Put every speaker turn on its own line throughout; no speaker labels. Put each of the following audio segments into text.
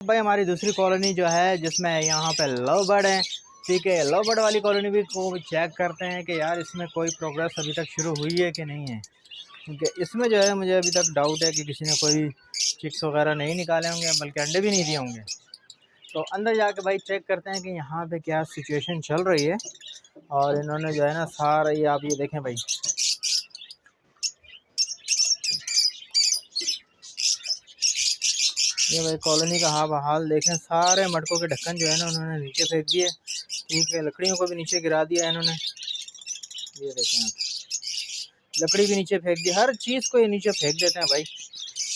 भाई हमारी दूसरी कॉलोनी जो है जिसमें यहाँ पे लव बर्ड है, ठीक है, लव बर्ड वाली कॉलोनी भी को चेक करते हैं कि यार इसमें कोई प्रोग्रेस अभी तक शुरू हुई है कि नहीं है। क्योंकि इसमें जो है मुझे अभी तक डाउट है कि किसी ने कोई चिक्स वगैरह नहीं निकाले होंगे, बल्कि अंडे भी नहीं दिए होंगे। तो अंदर जाके भाई चेक करते हैं कि यहाँ पे क्या सिचुएशन चल रही है। और इन्होंने जो है ना सारा ये आप ये देखें भाई, ये भाई कॉलोनी का हाल देखें, सारे मटकों के ढक्कन जो है ना उन्होंने नीचे फेंक दिए, ठीक है, लकड़ियों को भी नीचे गिरा दिया इन्होंने, ये देखें आप, लकड़ी भी नीचे फेंक दी, हर चीज़ को ये नीचे फेंक देते हैं भाई,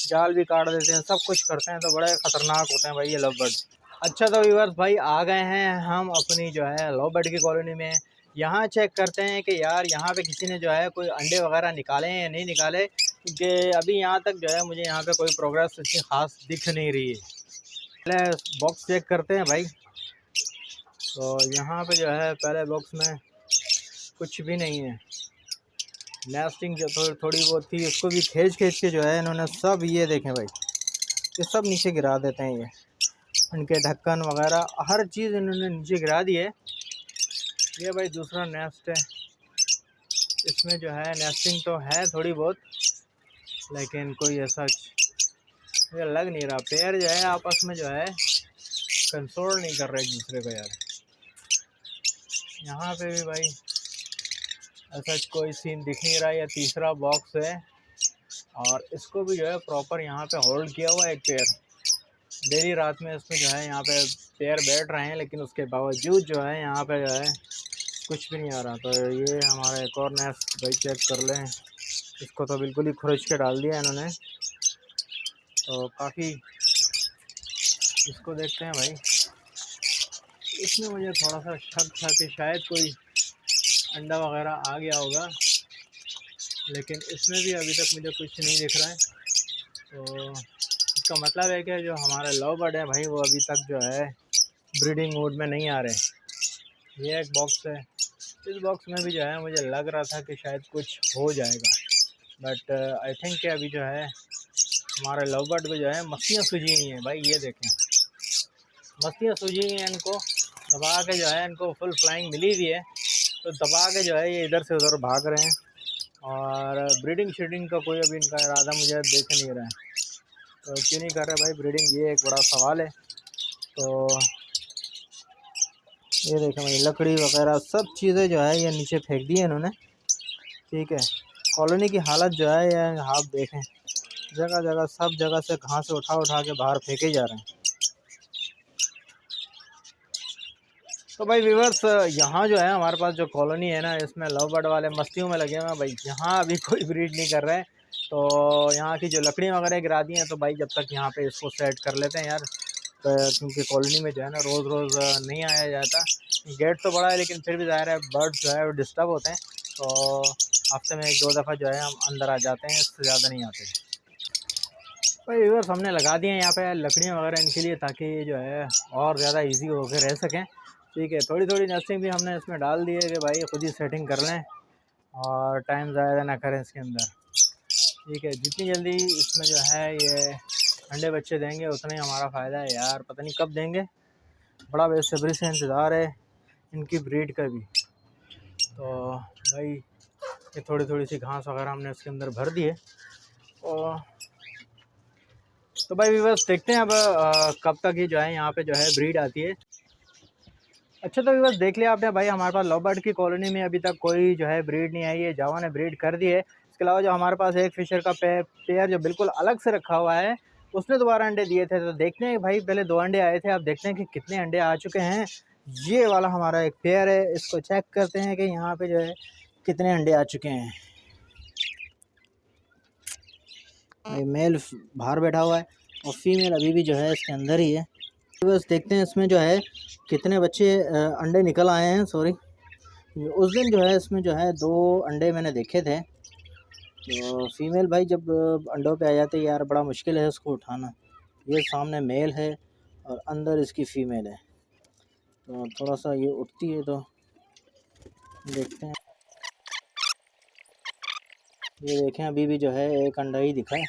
जाल भी काट देते हैं, सब कुछ करते हैं। तो बड़े ख़तरनाक होते हैं भाई ये लव बर्ड। अच्छा तो व्यूअर्स भाई आ गए हैं हम अपनी जो है लव बर्ड की कॉलोनी में। यहाँ चेक करते हैं कि यार यहाँ पे किसी ने जो है कोई अंडे वगैरह निकाले हैं या नहीं निकाले, क्योंकि अभी यहाँ तक जो है मुझे यहाँ पे कोई प्रोग्रेस इतनी ख़ास दिख नहीं रही है। पहले बॉक्स चेक करते हैं भाई। तो यहाँ पे जो है पहले बॉक्स में कुछ भी नहीं है, नेस्टिंग जो थोड़ी बहुत थी उसको भी खींच के जो है इन्होंने सब, ये देखें भाई, ये सब नीचे गिरा देते हैं। ये इनके ढक्कन वगैरह हर चीज़ इन्होंने नीचे गिरा दी है। ये भाई दूसरा नेस्ट है, इसमें जो है नेस्टिंग तो है थोड़ी बहुत, लेकिन कोई ऐसा ये लग नहीं रहा। पेयर जो है आपस में जो है कंसोल नहीं कर रहे एक दूसरे को यार। यहाँ पे भी भाई ऐसा कोई सीन दिख नहीं रहा। ये तीसरा बॉक्स है और इसको भी जो है प्रॉपर यहाँ पे होल्ड किया हुआ है एक पेयर। देरी रात में इसमें जो है यहाँ पे पेयर बैठ रहे हैं, लेकिन उसके बावजूद जो है यहाँ पे जो है कुछ भी नहीं आ रहा। तो ये हमारा एक और नेस्ट भाई चेक कर लें, इसको तो बिल्कुल ही खुरच के डाल दिया इन्होंने। तो काफ़ी इसको देखते हैं भाई, इसमें मुझे थोड़ा सा शक था कि शायद कोई अंडा वगैरह आ गया होगा, लेकिन इसमें भी अभी तक मुझे कुछ नहीं दिख रहा है। तो इसका मतलब है कि जो हमारे लव बर्ड है भाई वो अभी तक जो है ब्रीडिंग मोड में नहीं आ रहे। ये एक बॉक्स है, इस बॉक्स में भी जो है मुझे लग रहा था कि शायद कुछ हो जाएगा, बट आई थिंक कि अभी जो है हमारे लव बर्ड में जो है मस्तियाँ सूझी हुई हैं भाई। ये देखें मस्तियाँ सूझी हुई हैं, इनको दबा के जो है इनको फुल फ्लाइंग मिली हुई है, तो दबा के जो है ये इधर से उधर भाग रहे हैं। और ब्रीडिंग शीडिंग का कोई अभी इनका इरादा मुझे देख नहीं रहा है। तो क्यों नहीं कर रहे भाई ब्रीडिंग, ये एक बड़ा सवाल है। तो ये देखें भाई लकड़ी वगैरह सब चीज़ें जो है ये नीचे फेंक दी है इन्होंने, ठीक है। कॉलोनी की हालत जो है ये आप देखें, जगह जगह सब जगह से घास उठा के बाहर फेंके जा रहे हैं। तो भाई व्यूअर्स यहाँ जो है हमारे पास जो कॉलोनी है ना, इसमें लव बर्ड वाले मस्तियों में लगे हुए हैं भाई। यहाँ अभी कोई ब्रीड नहीं कर रहे हैं, तो यहाँ की जो लकड़ियाँ वगैरह गिरा दी हैं, तो भाई जब तक यहाँ पे इसको सेट कर लेते हैं यार। तो क्योंकि कॉलोनी में जो है ना रोज़ रोज़ नहीं आया जाता। गेट तो बड़ा है लेकिन फिर भी ज़ाहिर है बर्ड्स जो है वो डिस्टर्ब होते हैं, तो हफ्ते में 1-2 दफ़ा जो है हम अंदर आ जाते हैं, इससे ज़्यादा नहीं आते। भाई व्यूअर्स हमने लगा दिए हैं यहाँ पे लकड़ियाँ वगैरह इनके लिए, ताकि जो है और ज़्यादा ईजी होकर रह सकें, ठीक है। थोड़ी थोड़ी नेस्टिंग भी हमने इसमें डाल दी है कि भाई खुद ही सेटिंग कर लें और टाइम ज़्यादा ना करें इसके अंदर, ठीक है। जितनी जल्दी इसमें जो है ये अंडे बच्चे देंगे उतना ही हमारा फ़ायदा है यार। पता नहीं कब देंगे, बड़ा बेसब्री से इंतज़ार है इनकी ब्रीड का भी। तो भाई ये थोड़ी थोड़ी सी घास वगैरह हमने इसके अंदर भर दी है। और तो भाई व्यूअर्स देखते हैं अब कब तक ही जो है यहाँ पे जो है ब्रीड आती है। अच्छा तो व्यूअर्स देख लिया आपने भाई, हमारे पास लव बर्ड की कॉलोनी में अभी तक कोई जो है ब्रीड नहीं आई है, जावा ने ब्रीड कर दी है। इसके अलावा जो हमारे पास एक फिशर का पेयर जो बिल्कुल अलग से रखा हुआ है, उसने दोबारा अंडे दिए थे। तो देखते हैं भाई, पहले 2 अंडे आए थे, अब देखते हैं कि कितने अंडे आ चुके हैं। ये वाला हमारा एक पेयर है, इसको चेक करते हैं कि यहाँ पे जो है कितने अंडे आ चुके हैं। भाई मेल बाहर बैठा हुआ है और फीमेल अभी भी जो है इसके अंदर ही है। बस देखते हैं इसमें जो है कितने बच्चे अंडे निकल आए हैं। सॉरी, उस दिन जो है इसमें जो है 2 अंडे मैंने देखे थे। तो फीमेल भाई जब अंडों पे आ जाते हैं यार बड़ा मुश्किल है उसको उठाना। ये सामने मेल है और अंदर इसकी फ़ीमेल है, तो थोड़ा सा ये उठती है तो देखते हैं। ये देखें अभी भी जो है एक अंडा ही दिखा है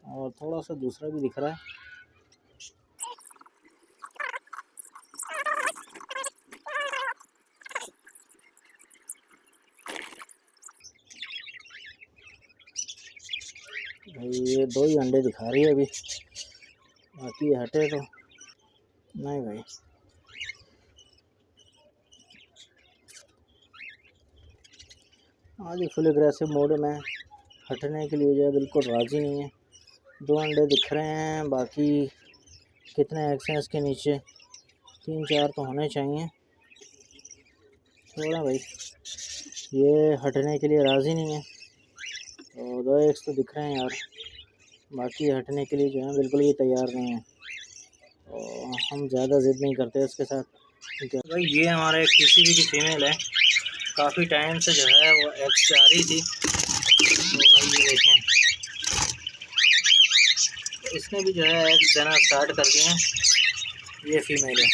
और थोड़ा सा दूसरा भी दिख रहा है। भाई ये 2 ही अंडे दिखा रही है अभी, बाकी हटे तो नहीं भाई। आज फुल एग्रेसिव मोड में हटने के लिए जो है बिल्कुल राज़ी नहीं है। 2 अंडे दिख रहे हैं, बाकी कितने एग्स हैं इसके नीचे, 3-4 तो होने चाहिए। थोड़ा भाई ये हटने के लिए राज़ी नहीं है, तो 2 एग्स तो दिख रहे हैं यार, बाकी हटने के लिए जो है बिल्कुल भी तैयार नहीं है। तो हम ज़्यादा ज़िद नहीं करते इसके साथ, ठीक है भाई। ये हमारा एक TCB की फ़ीमेल है, काफ़ी टाइम से जो है वो एग्स जा रही थी। तो भाई ये देखें, इसने भी जो है एग्स देना स्टार्ट कर दिए हैं। ये फ़ीमेल है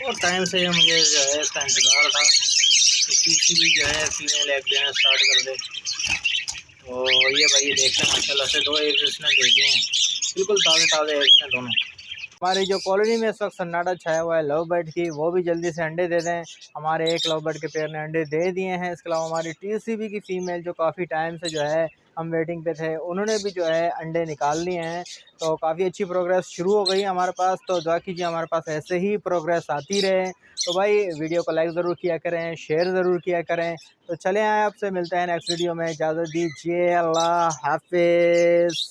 और टाइम से मुझे जो है इसका इंतज़ार था कि TCB जो है फ़ीमेल एग देना स्टार्ट कर दे। तो ये भाई देख लें माशाल्लाह से 2 एग्स इसने दे दिए हैं, बिल्कुल ताज़े एग्स हैं दोनों। हमारी जो कॉलोनी में इस वक्त सन्नाटा छाया हुआ है लव बर्ड की, वो भी जल्दी से अंडे दे दें। हमारे एक लव बर्ड के पेयर ने अंडे दे दिए हैं। इसके अलावा हमारी TCB की फ़ीमेल जो काफ़ी टाइम से जो है हम वेटिंग पे थे, उन्होंने भी जो है अंडे निकाल लिए हैं। तो काफ़ी अच्छी प्रोग्रेस शुरू हो गई हमारे पास, तो दुआ कीजिए हमारे पास ऐसे ही प्रोग्रेस आती रहे। तो भाई वीडियो को लाइक ज़रूर किया करें, शेयर ज़रूर किया करें। तो चले आए, आपसे मिलते हैं नेक्स्ट वीडियो में, इजाज़त दीजिए, अल्लाह हाफिज़।